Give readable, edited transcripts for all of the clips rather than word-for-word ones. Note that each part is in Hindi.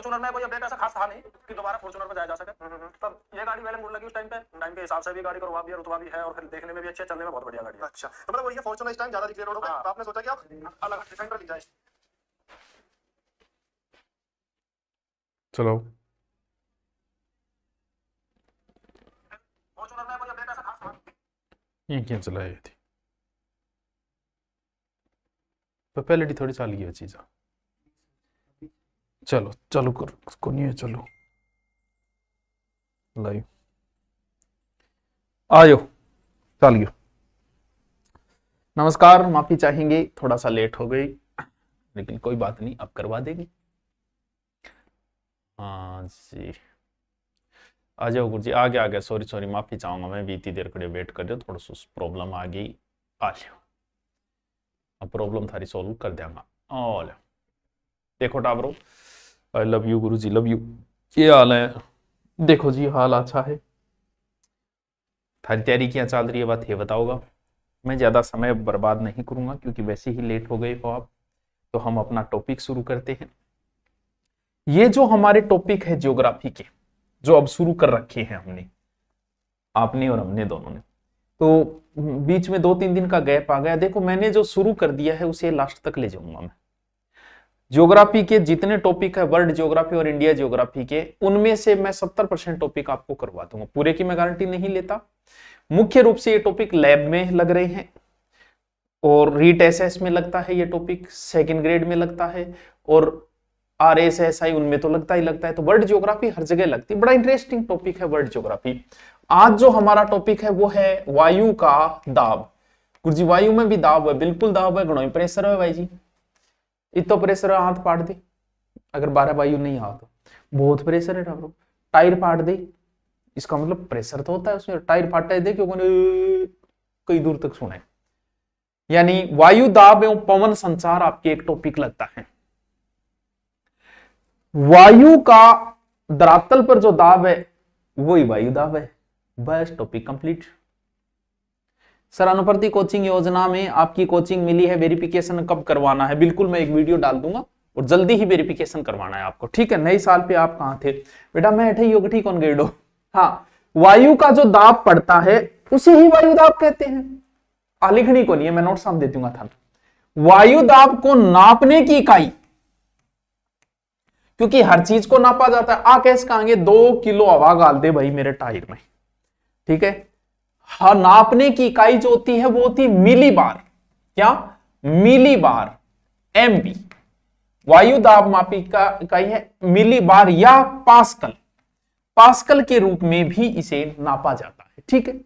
फॉर्च्यूनर में कोई अपडेट ऐसा खास था नहीं कि दोबारा फॉर्च्यूनर पर जाया जा सके। तब ये गाड़ी वेल मुड़ लगी उस टाइम के हिसाब से भी गाड़ी का रुतबा भी है, रुतबा भी है और फिर देखने में भी अच्छी है, चलने में बहुत बढ़िया गाड़ी है। अच्छा, तो मतलब वो ये फॉर्च्यूनर इस टाइम ज्यादा दिख रोड पे, तो आपने सोचा कि आप अलग डिफेंडर ले जाए। चलो फॉर्च्यूनर में कोई अपडेट ऐसा खास था, ये क्या चलाई थी पहले थोड़ी साल की चीज। चलो चलो कर उसको नहीं है, चलो लाइव आयो चलियो। नमस्कार, माफी चाहेंगे थोड़ा सा लेट हो गई, लेकिन कोई बात नहीं, अब करवा देगी। हाँ जी आ जाओ गुरु जी, आ गया सॉरी सॉरी, माफी चाहूंगा, मैं भी इतनी देर के लिए वेट कर रहा हूँ, थोड़ा सा प्रॉब्लम आ गई। आ जाओ, अब प्रॉब्लम थारी सॉल्व कर देंगा। ओ लो देखो टाबरो, I love you Guru ji, love you. ये हाल है, देखो जी हाल अच्छा है। थारी तैयारी क्या चल रही है, बात ये बताओगा। मैं ज़्यादा समय बर्बाद नहीं करूंगा क्योंकि वैसे ही लेट हो गए हो आप, तो हम अपना टॉपिक शुरू करते हैं। ये जो हमारे टॉपिक है ज्योग्राफी के, जो अब शुरू कर रखे हैं हमने, आपने और हमने दोनों ने, तो बीच में 2-3 दिन का गैप आ गया। देखो मैंने जो शुरू कर दिया है उसे लास्ट तक ले जाऊंगा मैं। ज्योग्राफी के जितने टॉपिक है, वर्ल्ड ज्योग्राफी और इंडिया ज्योग्राफी के, उनमें से मैं 70% टॉपिक आपको करवा दूंगा, पूरे की मैं गारंटी नहीं लेता। मुख्य रूप से ये टॉपिक लैब में लग रहे हैं और रीट एसएस में लगता है, ये टॉपिक सेकंड ग्रेड में लगता है, और RSSI उनमें तो लगता ही लगता है। तो वर्ल्ड ज्योग्राफी हर जगह लगती है, बड़ा इंटरेस्टिंग टॉपिक है वर्ल्ड ज्योग्राफी। आज जो हमारा टॉपिक है वो है वायु का दाब। गुरुजी वायु में भी दाब है, बिल्कुल दाब है, घणो प्रेशर है भाई जी, इतो प्रेशर है हाथ पाट दे, अगर 12 वायु नहीं आ तो बहुत प्रेशर है ठाकुर, टायर फाट दे, इसका मतलब प्रेशर तो होता है उसमें, टायर फाटा दे क्यों कई दूर तक सुने। यानी वायु दाब एवं पवन संचार आपके एक टॉपिक लगता है। वायु का धरातल पर जो दाब है वही वायु दाब है, बस topic complete. Sir Anuprati coaching योजना में आपकी कोचिंग मिली है, वेरिफिकेशन कब करवाना है? बिल्कुल मैं एक वीडियो डाल दूंगा और जल्दी ही वेरिफिकेशन करवाना है आपको, ठीक है। नए साल पे आप कहां थे बेटा? मैं अठे योग ठीक कौन गेडो। हाँ, वायु का जो दाब पड़ता है उसे ही वायु दाब कहते हैं। लिखनी को नहीं है, मैं नोट सामने दे दूंगा था। वायु दाब को नापने की इकाई, क्योंकि हर चीज को नापा जाता है। कैसे कहेंगे 2 किलो हवा गाल दे भाई मेरे टायर में, ठीक है। हाँ, नापने की इकाई जो होती है वो होती है मिली बार। क्या? मिली बार, एमबी। वायु दाब मापी का इकाई है मिली बार या पास्कल, पास्कल के रूप में भी इसे नापा जाता है, ठीक है।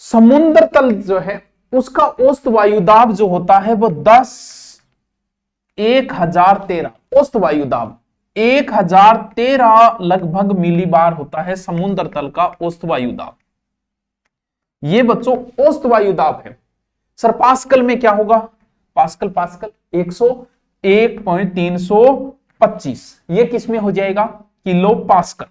समुद्र तल जो है उसका औसत वायुदाब जो होता है वो 1013 औसत वायुदाब 1013 लगभग मिलीबार होता है समुद्र तल का औसत वायुदाब। ये बच्चों औसत वायुदाब है। सर पास्कल में क्या होगा? पास्कल 101.325, ये किसमें हो जाएगा? Kilo pascal.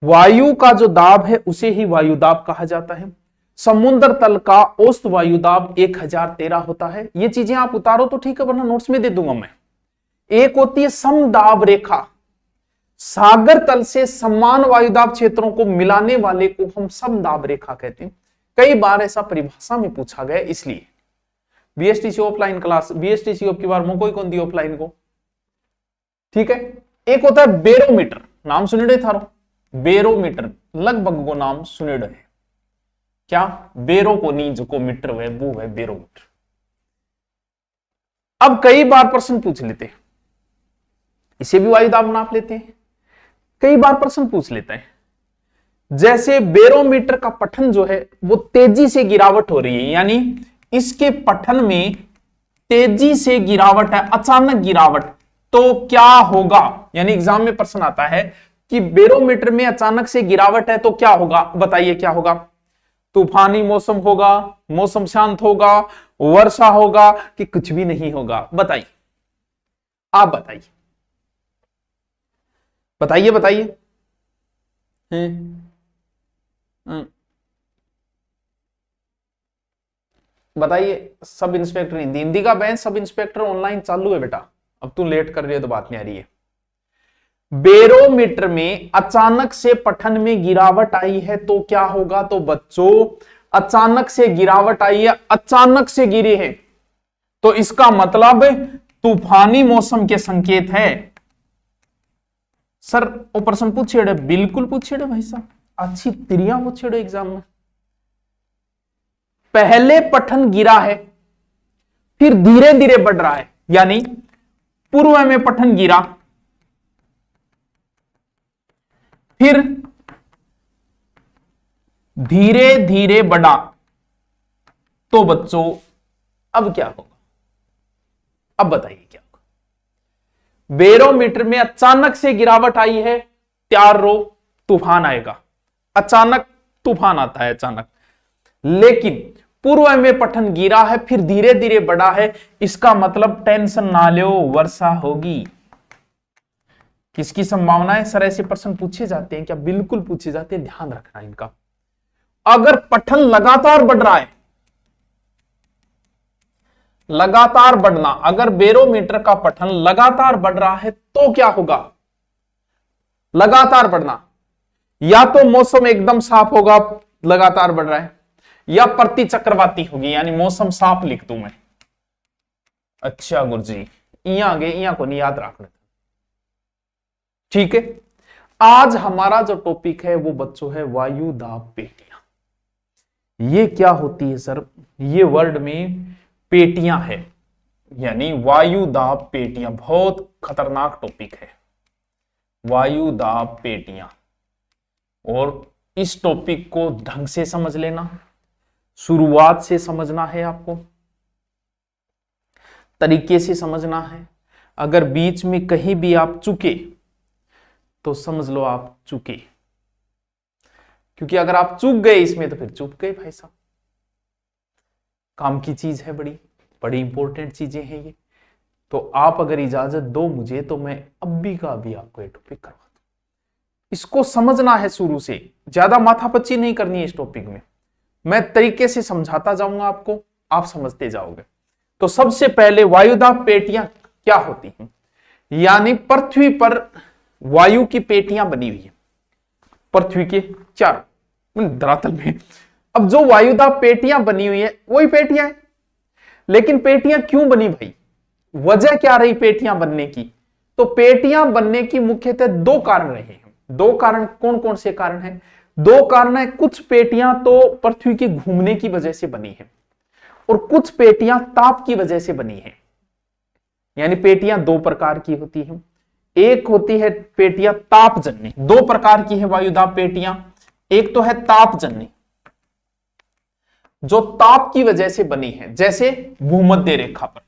वायु का जो दाब है उसे ही वायुदाब कहा जाता है। समुद्र तल का औसत वायुदाब 1013 होता है। ये चीजें आप उतारो तो ठीक है, वरना नोट्स में दे दूंगा मैं। एक होती है समदाब रेखा, सागर तल से समान वायुदाब क्षेत्रों को मिलाने वाले को हम समदाब रेखा कहते हैं। कई बार ऐसा परिभाषा में पूछा गया, इसलिए BSTC ऑफलाइन क्लास, BSTC की बार मोको कौन दी ऑफलाइन को, ठीक है। एक होता है बेरोमीटर, नाम सुनेड़े थारो, बेरोमीटर लगभग वो नाम सुनेड़े है। क्या? बेरो को नी जो को मीटर है वो है बेरोमीटर। अब कई बार प्रश्न पूछ लेते हैं, इसे भी वायुदाब नाप लेते हैं। कई बार प्रश्न पूछ लेते हैं, जैसे बेरोमीटर का पठन जो है वो तेजी से गिरावट हो रही है, यानी इसके पठन में तेजी से गिरावट है, अचानक गिरावट, तो क्या होगा? यानी एग्जाम में प्रश्न आता है कि बेरोमीटर में अचानक से गिरावट है तो क्या होगा? बताइए क्या होगा? तूफानी मौसम होगा, मौसम शांत होगा, वर्षा होगा कि कुछ भी नहीं होगा? बताइए, आप बताइए, बताइए बताइए। बताइए। सब इंस्पेक्टर हिंदी, हिंदी का बैच सब इंस्पेक्टर ऑनलाइन चालू है बेटा, अब तू लेट कर रही है तो बात नहीं आ रही है। बैरोमीटर में अचानक से पठन में गिरावट आई है तो क्या होगा? तो बच्चों अचानक से गिरावट आई है, अचानक से गिरी है, तो इसका मतलब तूफानी मौसम के संकेत है। सर वो प्रश्न पूछे, बिल्कुल पूछे भाई साहब, अच्छी तिरिया पूछे एग्जाम में। पहले पठन गिरा है, फिर धीरे धीरे बढ़ रहा है, यानी पूर्व में पठन गिरा, फिर धीरे धीरे बढ़ा, तो बच्चों अब क्या होगा? अब बताइए क्या होगा? बैरोमीटर में अचानक से गिरावट आई है, तैयार रहो तूफान आएगा। अचानक तूफान आता है अचानक, लेकिन पूर्व में पठन गिरा है, फिर धीरे धीरे बढ़ा है, इसका मतलब टेंशन ना लो, वर्षा होगी। किसकी संभावना है? सर ऐसे प्रश्न पूछे जाते हैं क्या? बिल्कुल पूछे जाते हैं, ध्यान रखना इनका। अगर पठन लगातार बढ़ रहा है, लगातार बढ़ना, अगर बैरोमीटर का पठन लगातार बढ़ रहा है तो क्या होगा? लगातार बढ़ना, या तो मौसम एकदम साफ होगा, लगातार बढ़ रहा है, या प्रति चक्रवाती होगी, यानी मौसम साफ लिख दूं मैं। अच्छा गुरुजी, इया आगे इया को नहीं याद रखना, ठीक है। आज हमारा जो टॉपिक है वो बच्चों है वायु दाब पेटियां। ये क्या होती है सर? ये वर्ड में पेटियां है, यानी वायु दाब पेटियां, बहुत खतरनाक टॉपिक है वायु दाब पेटियां। और इस टॉपिक को ढंग से समझ लेना, शुरुआत से समझना है आपको, तरीके से समझना है। अगर बीच में कहीं भी आप चुके तो समझ लो आप चुके, क्योंकि अगर आप चूक गए इसमें तो फिर चूक गए भाई साहब। काम की चीज है, बड़ी बड़ी इंपॉर्टेंट चीजें हैं ये। तो आप अगर इजाजत दो मुझे तो मैं अभी का अभी आपको ये टॉपिक करवा दूं। इसको समझना है शुरू से, ज्यादा माथापच्ची नहीं करनी है इस टॉपिक में। मैं तरीके से समझाता जाऊंगा आपको, आप समझते जाओगे। तो सबसे पहले वायुदाब पेटियां क्या होती हैं? यानी पृथ्वी पर वायु की पेटियां बनी हुई है, पृथ्वी के चारों धरातल में। अब जो वायुदाब पेटियां बनी हुई है वही पेटियां है, लेकिन पेटियां क्यों बनी भाई? वजह क्या रही पेटियां बनने की? तो पेटियां बनने की मुख्यतः दो कारण रहे हैं। दो कारण कौन कौन से कारण हैं? दो कारण है, कुछ पेटियां तो पृथ्वी के घूमने की वजह से बनी है और कुछ पेटियां ताप की वजह से बनी है। यानी पेटियां दो प्रकार की होती हैं। एक होती है पेटियां तापजन्य, दो प्रकार की है वायुदाब पेटियां। एक तो है तापजन्य, जो ताप की वजह से बनी है, जैसे भूमध्य रेखा पर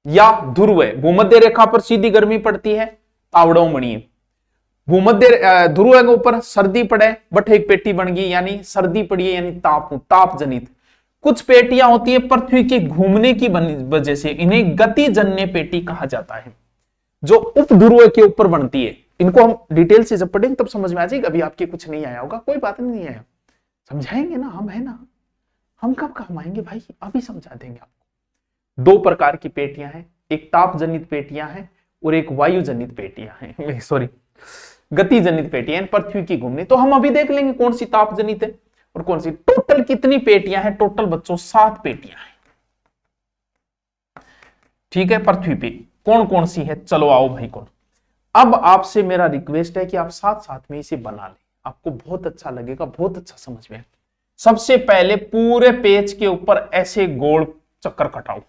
या ध्रुव। भूमध्य रेखा पर सीधी गर्मी पड़ती है, तावड़ों बनी। भूमध्य ध्रुव के ऊपर सर्दी पड़े बट एक पेटी बन गई, यानी सर्दी पड़ी है, यानी ताप जनित। कुछ पेटियां होती है पृथ्वी के घूमने की वजह से, इन्हें गतिजन्य पेटी कहा जाता है, जो उपध्रुव के ऊपर बनती है। इनको हम डिटेल से जब पढ़ेंगे तब समझ में आ जाएगा। अभी आपके कुछ नहीं आया होगा, कोई बात नहीं आया, समझाएंगे ना, हम है ना, हम कब काम आएंगे भाई, अभी समझा देंगे आपको। दो प्रकार की पेटियां हैं, एक ताप जनित पेटियां हैं और एक वायु जनित पेटियां हैं, सॉरी गति जनित पेटियां, पृथ्वी की घूमने। तो हम अभी देख लेंगे कौन सी ताप जनित है और कौन सी। टोटल कितनी पेटियां हैं? टोटल बच्चों 7 पेटियां हैं, ठीक है। पृथ्वी पे कौन कौन सी है? चलो आओ भाई कौन। अब आपसे मेरा रिक्वेस्ट है कि आप साथ साथ में इसे बना लें, आपको बहुत अच्छा लगेगा, बहुत अच्छा समझ में। सबसे पहले पूरे पेज के ऊपर ऐसे गोल चक्कर कटाओ,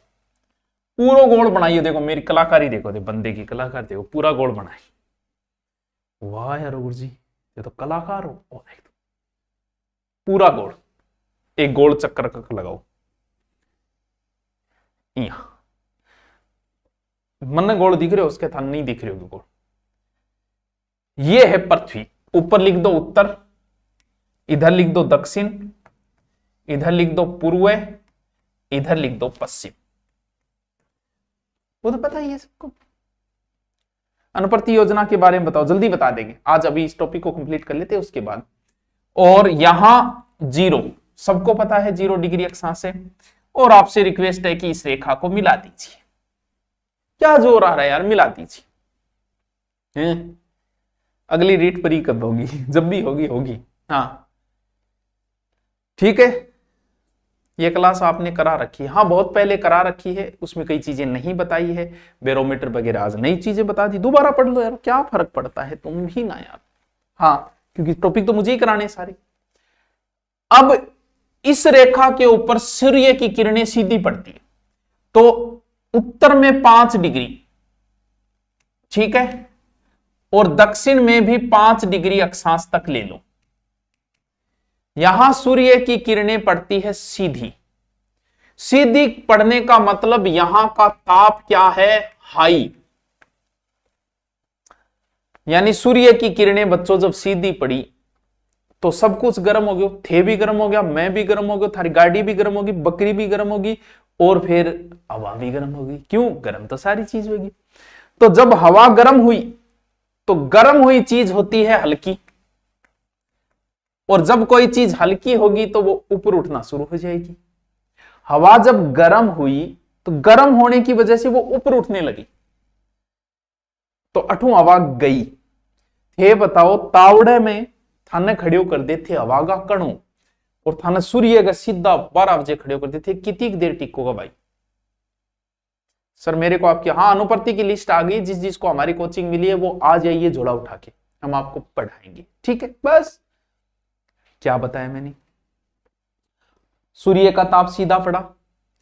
पूरा गोल बनाइए। देखो मेरी कलाकारी देखो, बंदे की कलाकार देखो, पूरा गोल बनाए। वाह यार गुरु जी, ये तो कलाकार हो। ओ देख पूरा गोल, एक गोल चक्कर का लगाओ। यहां मन गोल दिख रहे हो, उसके थान नहीं दिख रहे हो गोल। ये है पृथ्वी। ऊपर लिख दो उत्तर, इधर लिख दो दक्षिण, इधर लिख दो पूर्व, इधर लिख दो पश्चिम। वो तो पता ही है सबको। अनुप्रति योजना के बारे में बताओ, जल्दी बता देंगे आज। अभी इस टॉपिक को कंप्लीट कर लेते हैं उसके बाद। और यहां 0 सबको पता है, 0 डिग्री अक्षांश है। और आपसे रिक्वेस्ट है कि इस रेखा को मिला दीजिए। क्या जोर आ रहा है यार, मिला दीजिए। अगली रीट पर ही कब होगी? जब भी होगी होगी। हाँ ठीक है, ये क्लास आपने करा रखी है। हाँ बहुत पहले करा रखी है, उसमें कई चीजें नहीं बताई है, बैरोमीटर वगैरह आज नई चीजें बता दी। दोबारा पढ़ लो यार, क्या फर्क पड़ता है, तुम भी ना यार। हाँ क्योंकि टॉपिक तो मुझे ही कराने सारे। अब इस रेखा के ऊपर सूर्य की किरणें सीधी पड़ती है, तो उत्तर में 5 डिग्री, ठीक है, और दक्षिण में भी 5 डिग्री अक्षांश तक ले लो। यहां सूर्य की किरणें पड़ती है सीधी। सीधी पड़ने का मतलब यहां का ताप क्या है? हाई। यानी सूर्य की किरणें बच्चों जब सीधी पड़ी तो सब कुछ गर्म हो गया, थे भी गर्म हो गया, मैं भी गर्म हो गया, थारी गाड़ी भी गर्म होगी, बकरी भी गर्म होगी, और फिर हवा भी गर्म होगी। क्यों? गर्म तो सारी चीज होगी। तो जब हवा गर्म हुई तो गर्म हुई चीज होती है हल्की, और जब कोई चीज हल्की होगी तो वो ऊपर उठना शुरू हो जाएगी। हवा जब गर्म हुई तो गर्म होने की वजह से वो ऊपर उठने लगी, तो अठू हवा गई। थे बताओ तावड़े में थाने खड़े कर देते हवा का कणों, और थाने सूर्य का सीधा 12 बजे खड़े कर देते, कितनी देर टिकोगा भाई? सर मेरे को आपकी हाँ अनुपर्ति की लिस्ट आ गई, जिस जिसको हमारी कोचिंग मिली है वो आ जाइए झोला उठा के, हम आपको पढ़ाएंगे। ठीक है, बस क्या बताया मैंने? सूर्य का ताप सीधा पड़ा,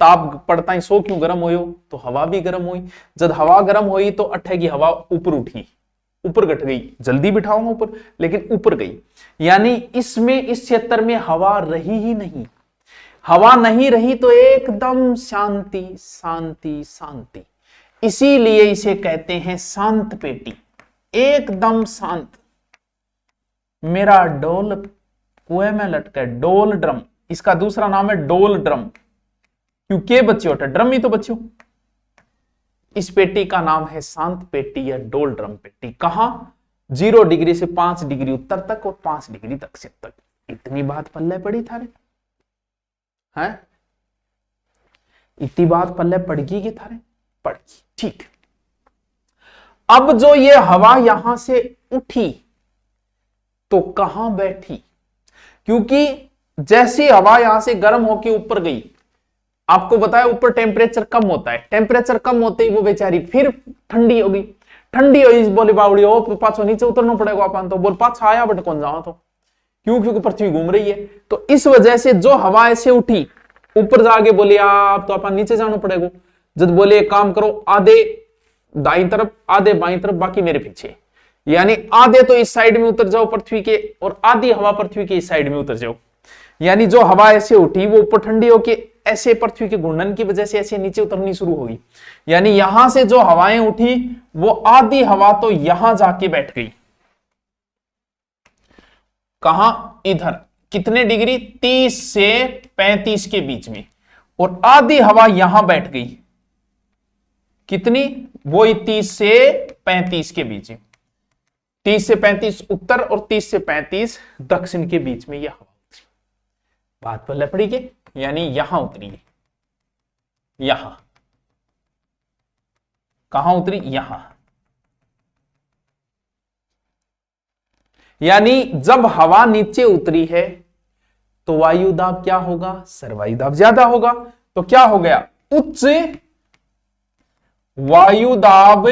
ताप पड़ता ही सो क्यों गर्म हो, तो हवा भी गर्म हुई। जब हवा गर्म हुई तो अट्ठे की हवा ऊपर उठी, ऊपर घट गई, जल्दी बिठाऊंगा ऊपर, लेकिन ऊपर गई। यानी इसमें इस क्षेत्र में हवा रही ही नहीं। हवा नहीं रही तो एकदम शांति शांति शांति, इसीलिए इसे कहते हैं शांत पेटी, एकदम शांत। मेरा डोल कुएं में लटका, डोल ड्रम, इसका दूसरा नाम है डोल ड्रम, क्योंकि बच्चे होता ड्रम ही तो बच्चों। इस पेटी का नाम है शांत पेटी या डोल ड्रम पेटी। कहां? 0 डिग्री से 5 डिग्री उत्तर तक और 5 डिग्री दक्षिण तक। इतनी बात पल्ले पड़ी थारे हैं? इतनी बात पल्ले पड़गी कि थारे? पड़गी। ठीक। अब जो ये हवा यहां से उठी तो कहां बैठी? क्योंकि जैसी हवा यहां से गर्म होके ऊपर गई, आपको बताया ऊपर टेम्परेचर कम होता है, टेम्परेचर कम होते ही वो बेचारी फिर ठंडी होगी। ठंडी हुई बोले बावड़ी हो पाछो नीचे उतरना पड़ेगा अपन, तो बोल पाछा आया बट कौन जाओ, तो क्यों? क्योंकि पृथ्वी घूम रही है। तो इस वजह से जो हवा ऐसे उठी ऊपर जाके बोले आप तो अपन नीचे जाना पड़ेगा। जब बोले एक काम करो, आधे दाई तरफ आधे बाई तरफ, बाकी मेरे पीछे, यानी आधे तो इस साइड में उतर जाओ पृथ्वी के, और आधी हवा पृथ्वी के इस साइड में उतर जाओ। यानी जो हवा ऐसे उठी वो ऊपर ठंडी होके ऐसे पृथ्वी के घूर्णन की वजह से ऐसे नीचे उतरनी शुरू होगी। यानी यहां से जो हवाएं उठी वो आधी हवा तो यहां जाके बैठ गई। कहां? इधर। कितने डिग्री? 30 से 35 के बीच में, और आधी हवा यहां बैठ गई। कितनी? वो 30 से 35 के बीच में। 30 से 35 उत्तर और 30 से 35 दक्षिण के बीच में यह हवा उतरी। बात पर लपड़ी के, यानी यहां उतरी है। यहां कहां उतरी? यहां। यानी जब हवा नीचे उतरी है तो वायु दाब क्या होगा? सर वायु दाब ज्यादा होगा। तो क्या हो गया? उच्च वायु दाब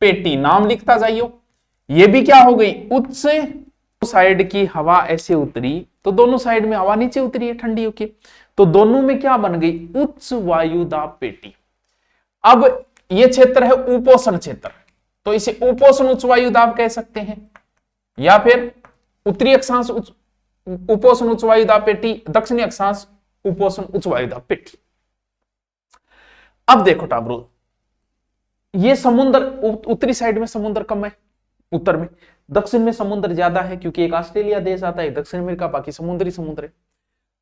पेटी, नाम लिखता जाइयो। ये भी क्या हो गई? उच्च साइड की हवा ऐसे उतरी तो दोनों साइड में हवा नीचे उतरी है ठंडी होके, तो दोनों में क्या बन गई? उच्च वायु दाब पेटी। अब ये क्षेत्र है उपोष्ण क्षेत्र, तो इसे उपोष्ण उच्च वायु दाब कह सकते हैं, या फिर उत्तरी अक्षांश उपोष्ण उच्च वायु दाब पेटी, दक्षिणी अक्षांश उपोष्ण उच्च वायु दाब पेटी। अब देखो टाबरू, ये समुद्र उत्तरी साइड में समुद्र कम है, उत्तर में। दक्षिण में समुद्र ज्यादा है, क्योंकि एक ऑस्ट्रेलिया देश आता है, दक्षिण अमेरिका, बाकी समुद्री समुद्र है।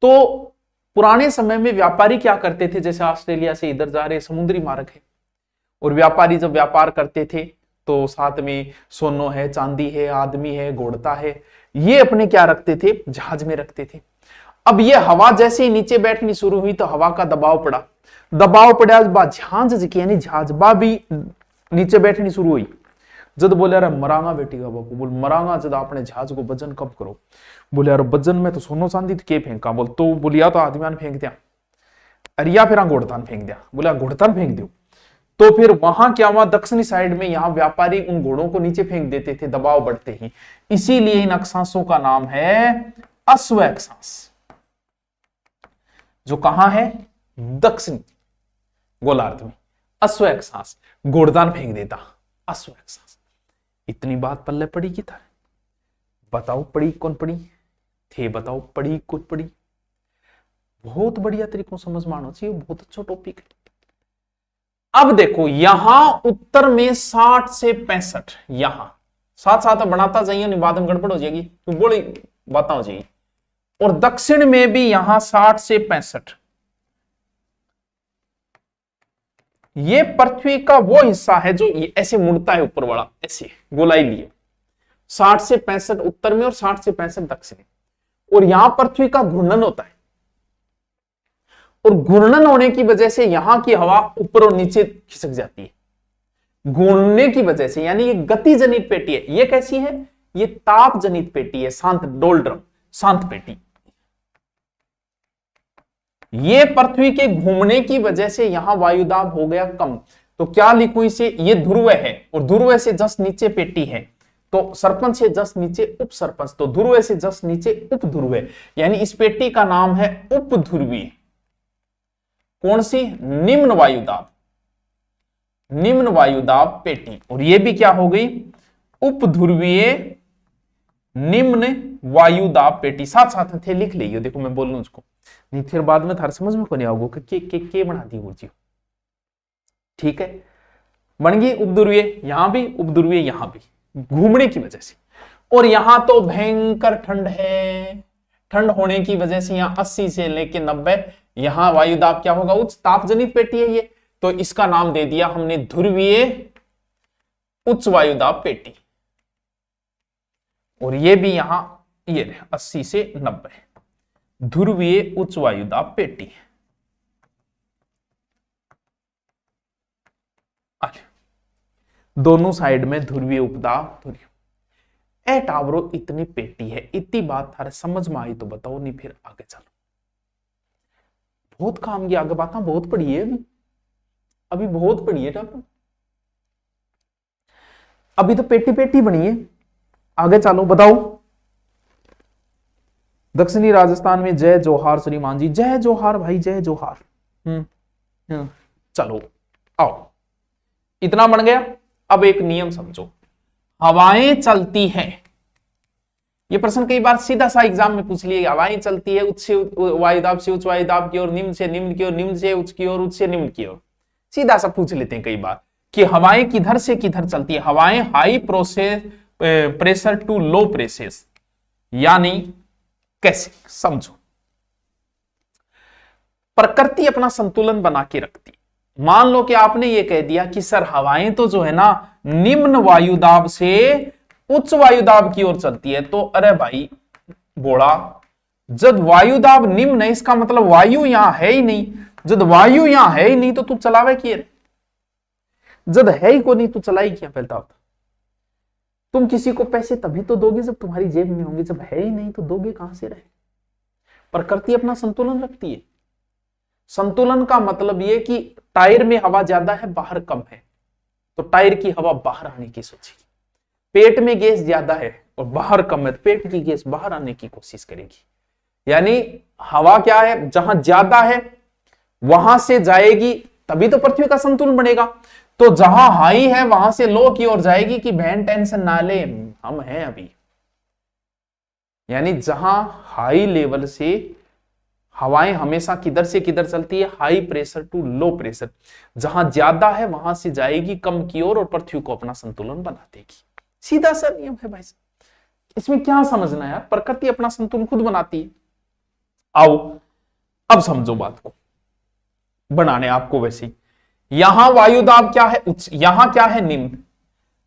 तो पुराने समय में व्यापारी क्या करते थे, जैसे ऑस्ट्रेलिया से इधर जा रहे समुद्री मार्ग है, और व्यापारी जब व्यापार करते थे तो साथ में सोनो है, चांदी है, आदमी है, घोड़ता है, ये अपने क्या रखते थे? जहाज में रखते थे। अब ये हवा जैसे ही नीचे बैठनी शुरू हुई तो हवा का दबाव पड़ा, दबाव पड़ा झांझ यानी झाजबा भी नीचे बैठनी शुरू हुई। जद बोले अरे मरांगा बेटी का बापू, बोल मरांगा जद आपने जहाज को वजन कब करो, बोले यार वजन में तो सोनो चांदी तो के फेंका, बोल तो बोलिया तो आदमियान फेंक दिया, अरे या फिर घोड़तान फेंक दिया, बोला घोड़तान फेंक दो। तो फिर वहां क्या हुआ, दक्षिणी साइड में यहाँ व्यापारी उन घोड़ों को नीचे फेंक देते थे दबाव बढ़ते ही, इसीलिए इन अक्षांशों का नाम है अश्व अक्षांश, जो कहां है दक्षिणी गोलार्ध में, अश्व अक्षांश, घोड़दान फेंक देता अश्व अक्षांश। इतनी बात पल्ले पड़ी की था, बताओ पड़ी कौन पड़ी थे, बताओ पड़ी कौन पड़ी। बहुत बढ़िया तरीकों समझ में आना चाहिए, बहुत अच्छा टॉपिक है। अब देखो यहां उत्तर में 60 से 65, यहां साथ साथ बनाता जाइए, नहीं बाद में गड़बड़ हो जाएगी तो बोली बात हो जाएगी। और दक्षिण में भी यहां 60 से 65, ये पृथ्वी का वो हिस्सा है जो ऐसे मुड़ता है ऊपर वाला, ऐसे गोलाई लिए 60 से 65 उत्तर में और 60 से 65 दक्षिण में। और यहां पृथ्वी का घूर्णन होता है, और घूर्णन होने की वजह से यहां की हवा ऊपर और नीचे खिसक जाती है घूर्णने की वजह से, यानी ये गति जनित पेटी है। ये कैसी है, ये ताप जनित पेटी है, शांत डोलड्रम, शांत पेटी। ये पृथ्वी के घूमने की वजह से यहां वायुदाब हो गया कम, तो क्या लिखूं इसे, ये ध्रुव है और ध्रुव से जस्ट नीचे पेटी है, तो सरपंच से जस्ट नीचे उप सरपंच, तो ध्रुव से जस्ट नीचे उप ध्रुव है, यानी इस पेटी का नाम है उप ध्रुवीय। कौन सी, निम्न वायुदाब, निम्न वायुदाब पेटी। और ये भी क्या हो गई, उप ध्रुवीय निम्न वायुदाब पेटी। साथ साथ थे लिख लीजिए, देखो मैं बोल लूं उसको, नहीं फिर बाद में थार समझ में को नहीं आओगे कि के बना दी ऊर्जा। ठीक है, बन गई उपध्रुवीय, यहां भी उपध्रुवीय, यहां भी घूमने की वजह से। और यहां तो भयंकर ठंड है, ठंड होने की वजह से यहां 80 से लेके 90, यहां वायुदाब क्या होगा, उच्च तापजनित पेटी है ये, तो इसका नाम दे दिया हमने ध्रुवीय उच्च वायुदाब पेटी। और ये भी यहां ये 80 से 90 ध्रुवीय उच्च वायुदाब पेटी। दोनों साइड में ध्रुवीय उपदाब ध्रुवीय। ए टावरो इतनी पेटी है, इतनी बात थारे समझ में आई तो बताओ, नहीं फिर आगे चलो। बहुत काम की आगे बात बहुत पड़ी है, अभी बहुत पड़ी है टावरो, अभी तो पेटी पेटी बनी है। आगे चलो बताओ। दक्षिणी राजस्थान में जय जोहार श्रीमान जी, जय जोहार भाई, जय जोहार। चलो आओ, इतना बन गया। अब एक नियम समझो, हवाएं चलती हैं, ये प्रश्न कई बार सीधा सा एग्जाम में पूछ लिया, हवाएं चलती है उच्च वायुदाब से उच्च वायुदाब की ओर, निम्न से निम्न की ओर, निम्न से उच्च की ओर, उच्च से निम्न की ओर। सीधा सा पूछ लेते हैं कई बार कि हवाएं किधर से किधर चलती है। हवाएं high pressure to low pressure, यानी कैसे समझो। प्रकृति अपना संतुलन बना के रखती है। मान लो कि आपने ये कह दिया कि सर हवाएं तो जो है ना निम्न वायुदाब से उच्च वायुदाब की ओर चलती है, तो अरे भाई बोला, जब वायुदाब निम्न है इसका मतलब वायु यहां है ही नहीं, जब वायु यहां है ही नहीं तो तू चलावे किए, जब है ही को नहीं तू चलाई क्या। पहले तुम किसी को पैसे तभी तो दोगे जब तुम्हारी जेब में होंगे, जब है ही नहीं तो दोगे कहां से रहे। प्रकृति अपना संतुलन रखती है। संतुलन का मतलब यह कि टायर में हवा ज्यादा है बाहर कम है, तो टायर की हवा बाहर आने की सोचेगी। पेट में गैस ज्यादा है और बाहर कम है, तो पेट की गैस बाहर आने की कोशिश करेगी। यानी हवा क्या है, जहां ज्यादा है वहां से जाएगी, तभी तो पृथ्वी का संतुलन बनेगा। तो जहां हाई है वहां से लो की ओर जाएगी कि बहन टेंशन ना ले, हम हैं अभी। यानी जहां हाई लेवल से हवाएं हमेशा किधर से किधर चलती है, high pressure to low pressure. जहां ज्यादा है वहां से जाएगी कम की ओर और पृथ्वी को अपना संतुलन बना देगी। सीधा सा नियम है भाई साहब, इसमें क्या समझना है यार, प्रकृति अपना संतुलन खुद बनाती है। आओ अब समझो बात को, बनाने आपको वैसे। यहां वायुदाब क्या है, उच्च, यहां क्या है निम्न,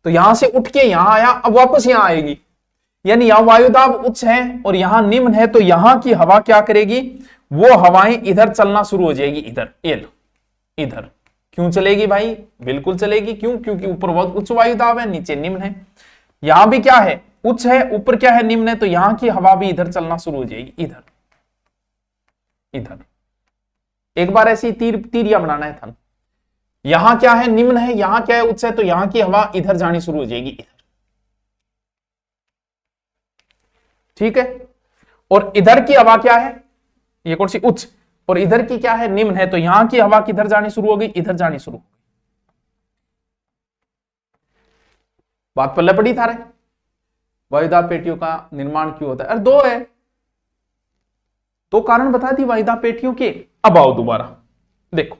तो यहां से उठ के यहां आया, अब वापस यहां आएगी। यानी यहां वायुदाब उच्च है और यहां निम्न है, तो यहां की हवा क्या करेगी, वो हवाएं इधर चलना शुरू हो जाएगी, इधर एल इधर। क्यों चलेगी भाई, बिल्कुल चलेगी। क्यों, क्योंकि ऊपर बहुत उच्च वायुदाब है, नीचे निम्न है। यहां भी क्या है, उच्च है, ऊपर क्या है, निम्न है, तो यहां की हवा भी इधर चलना शुरू हो जाएगी, इधर इधर। एक बार ऐसी तीरिया बनाना है था। यहां क्या है, निम्न है, यहां क्या है, उच्च है, तो यहां की हवा इधर जानी शुरू हो जाएगी, इधर। ठीक है। और इधर की हवा क्या है, ये कौन सी, उच्च, और इधर की क्या है, निम्न है, तो यहां की हवा किधर जानी शुरू हो गई, इधर जानी शुरू हो गई। बात पल्ले पड़ी था रे। वायुदाब पेटियों का निर्माण क्यों होता है, अरे दो है, दो कारण बता दी वायुदाब पेटियों के। अब आओ दोबारा देखो,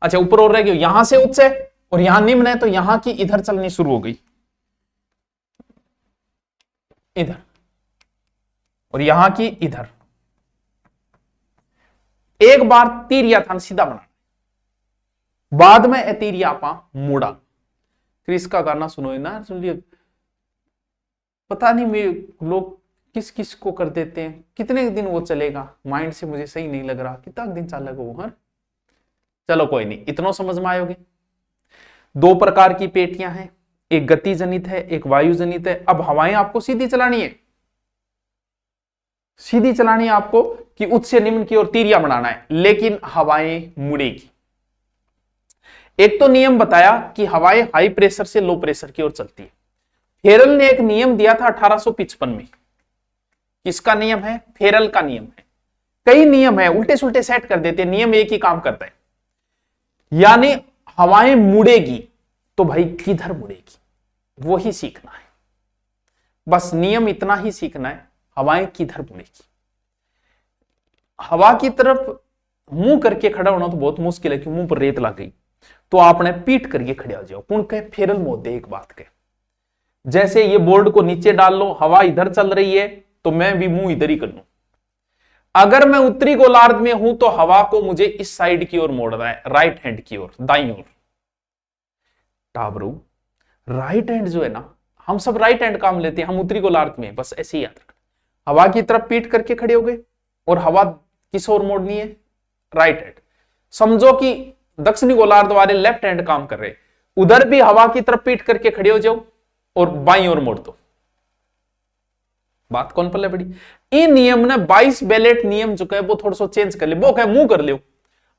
अच्छा ऊपर और रह गई, यहां से उच्च है और यहां निम्न है, तो यहां की इधर चलनी शुरू हो गई, इधर, और यहां की इधर। एक बार तीरिया था सीधा बना, बाद में एतीरिया आपा मुड़ा। फिर इसका गाना सुनो ना, सुन लियो। पता नहीं मैं लोग किस किस को कर देते हैं, कितने दिन वो चलेगा, माइंड से मुझे सही नहीं लग रहा, कितना दिन चलेगा वो। हर चलो कोई नहीं, इतना समझ में आयोगे। दो प्रकार की पेटियां हैं, एक गति जनित है, एक वायु जनित है। अब हवाएं आपको सीधी चलानी है, सीधी चलानी है आपको, कि उच्च से निम्न की ओर तीरिया बनाना है, लेकिन हवाएं मुड़ेगी। एक तो नियम बताया कि हवाएं हाई प्रेशर से लो प्रेशर की ओर चलती है। फेरल ने एक नियम दिया था 1855 में। किसका नियम है, फेरल का नियम है। कई नियम है, उल्टे सुल्टे सेट कर देते हैं, नियम एक ही काम करता है। यानी हवाएं मुड़ेगी, तो भाई किधर मुड़ेगी, वो ही सीखना है। बस नियम इतना ही सीखना है, हवाएं किधर मुड़ेगी। हवा की तरफ मुंह करके खड़ा होना तो बहुत मुश्किल है, कि मुंह पर रेत लग गई, तो आपने पीठ करके खड़े हो जाओ। कौन कहे, फेरल मोदे एक बात कहे, जैसे ये बोर्ड को नीचे डाल लो, हवा इधर चल रही है, तो मैं भी मुंह इधर ही कर लूं। अगर मैं उत्तरी गोलार्ध में हूं, तो हवा को मुझे इस साइड की ओर मोड़ना है, राइट हैंड की ओर, दाईं ओर। टाबरू, राइट हैंड जो है ना, हम सब राइट हैंड काम लेते हैं, हम उत्तरी गोलार्ध में, बस ऐसे ही याद रखना। हवा की तरफ पीठ करके खड़े हो गए, और हवा किस ओर मोड़नी है, राइट हैंड। समझो कि दक्षिणी गोलार्ध वाले लेफ्ट हैंड काम कर रहे, उधर भी हवा की तरफ पीठ करके खड़े हो जाओ और बाईं ओर मोड़ दो। बात कौन पल्ले पड़ी। इन नियम ने 22 बेलेट नियम जो है वो थोड़ा सा चेंज कर ले, वो कहे मुंह कर लियो।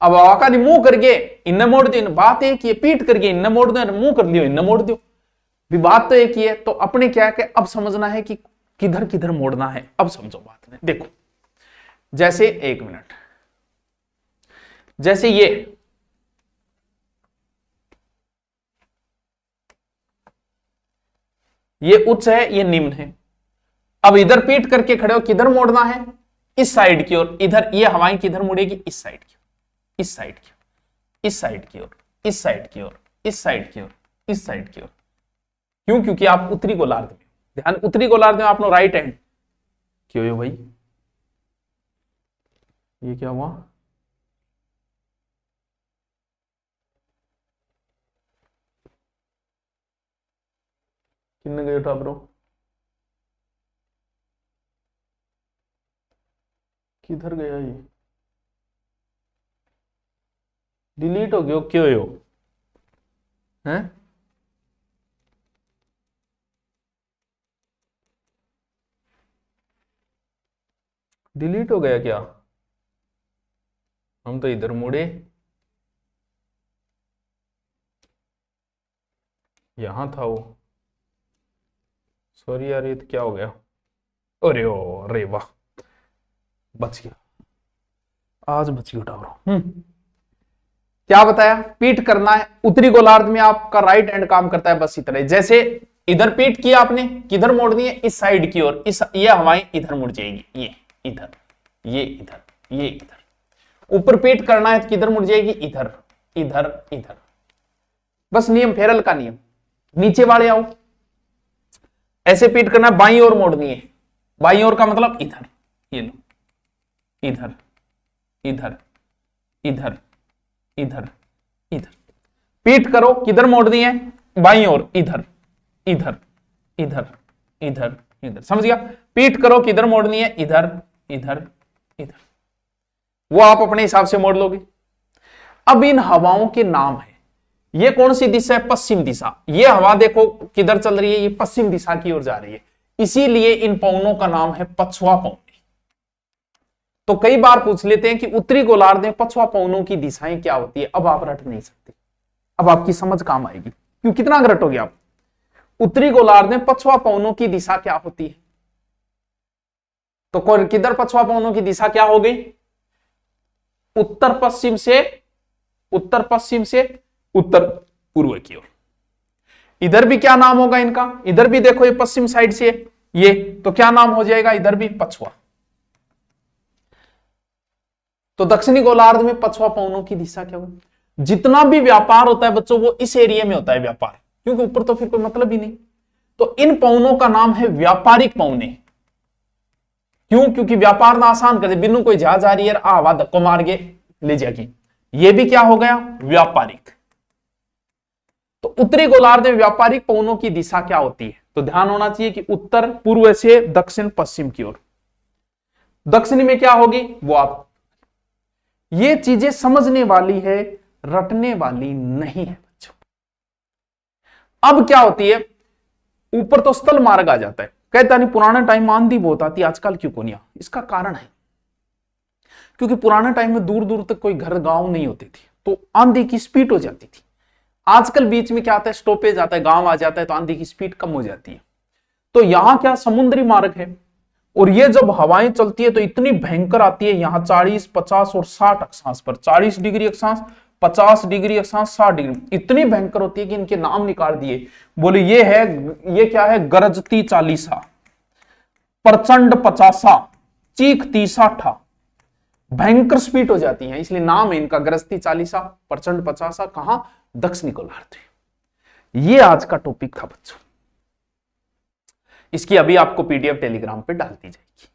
अब हवा का मुंह करके इन्ने मोड़ दियो, बात एक ही है, पीठ करके इन्ने मोड़ दो, मुंह कर लियो इन्ने मोड़ दियो, भी बात तो एक ही है। तो अपने क्या है कि अब समझना है कि किधर किधर मोड़ना है। अब समझो बात में, देखो जैसे, एक मिनट, जैसे ये उच्च है, ये निम्न है। अब इधर पीठ करके खड़े हो, किधर मोड़ना है, इस साइड की ओर। इधर ये हवाएं किधर मुड़ेगी, इस साइड की, इस साइड की, इस साइड की ओर, इस साइड की ओर, इस साइड की ओर, इस साइड की ओर। क्यों, क्योंकि आप उत्तरी गोलार्ध में, ध्यान, उत्तरी गोलार्ध में आपने राइट हैंड क्यों हो भाई, ये क्या हुआ, किन्ने गए टाबरो, किधर गया ये, डिलीट हो गया क्यों हो हैं, डिलीट हो गया क्या, हम तो इधर मुड़े, यहां था वो, सॉरी यार ये तो क्या हो गया, अरे ओ अरे वाह, बच गया, आज बच गया टावर। क्या बताया, पीठ करना है, उत्तरी गोलार्ध में आपका राइट हैंड काम करता है, बस इतना ही। जैसे इधर पीठ किया आपने, किधर मोड़नी है, इस साइड की ओर, इस ये हवाएं इधर मुड़ जाएगी, ये इधर, ये इधर, ये इधर। ऊपर पीठ करना है तो किधर मुड़ जाएगी, इधर, इधर, इधर। बस नियम, फेरल का नियम। नीचे वाले आओ, ऐसे पीठ करना, बाईं ओर मोड़नी है, बाईं ओर का मतलब इधर, ये लो, इधर, इधर, इधर, इधर, इधर। पीठ करो, किधर मोड़नी है, बाईं ओर, इधर, इधर, इधर, इधर, इधर, समझ गया? पीठ करो किधर मोड़नी है, इधर इधर इधर, वो आप अपने हिसाब से मोड़ लोगे। अब इन हवाओं के नाम है, ये कौन सी दिशा है, पश्चिम दिशा। ये हवा देखो किधर चल रही है, ये पश्चिम दिशा की ओर जा रही है, इसीलिए इन पवनों का नाम है पछुआ पवन। तो कई बार पूछ लेते हैं कि उत्तरी गोलार्ध में पछुआ पवनों की दिशाएं क्या होती है। अब आप रट नहीं सकते, अब आपकी समझ काम आएगी, क्यों कितना रटोगे आप। उत्तरी गोलार्ध में पछुआ पवनों की दिशा क्या होती है, तो किधर पछुआ पवनों की दिशा क्या हो गई, उत्तर पश्चिम से उत्तर पूर्व की ओर। इधर भी क्या नाम होगा इनका, इधर भी देखो ये पश्चिम साइड से ये, तो क्या नाम हो जाएगा, इधर भी पछुआ। तो दक्षिणी गोलार्ध में पछुआ पवनों की दिशा क्या होगी। जितना भी व्यापार होता है बच्चों वो इस एरिया में होता है व्यापार, क्योंकि ऊपर तो फिर कोई मतलब ही नहीं। तो इन पवनों का नाम है व्यापारिक पवने। क्यों, क्योंकि व्यापार ना आसान कर दे, बिनु कोई जहाज आ रही है हवा धक्को मार के ले जाएगी, ये भी क्या हो गया, व्यापारिक। तो उत्तरी गोलार्ध में व्यापारिक पवनों की दिशा क्या होती है, तो ध्यान होना चाहिए कि उत्तर पूर्व से दक्षिण पश्चिम की ओर। दक्षिणी में क्या होगी वो आप, ये चीजें समझने वाली है, रटने वाली नहीं है बच्चों। अब क्या होती है, ऊपर तो स्थल मार्ग आ जाता है, कहता नहीं पुराने टाइम में आंधी बहुत आती, आजकल क्यों कोनिया। इसका कारण है क्योंकि पुराने टाइम में दूर दूर तक कोई घर गांव नहीं होते थे, तो आंधी की स्पीड हो जाती थी। आजकल बीच में क्या आता है, स्टॉपेज आता है, गांव आ जाता है, तो आंधी की स्पीड कम हो जाती है। तो यहां क्या समुद्री मार्ग है, और ये जब हवाएं चलती है तो इतनी भयंकर आती है, यहां 40, 50 और 60 अक्षांश पर, 40 डिग्री अक्षांश, 50 डिग्री अक्षांश, 60 डिग्री, इतनी भयंकर होती है कि इनके नाम निकाल दिए। बोले ये क्या है, गरजती 40, प्रचंड 50, चीखती 60, भयंकर स्पीड हो जाती है, इसलिए नाम है इनका गरजती 40, प्रचंड 50। कहां, दक्षिणी गोलार्ध। ये आज का टॉपिक था बच्चों, इसकी अभी आपको पीडीएफ टेलीग्राम पे डाल दी जाएगी।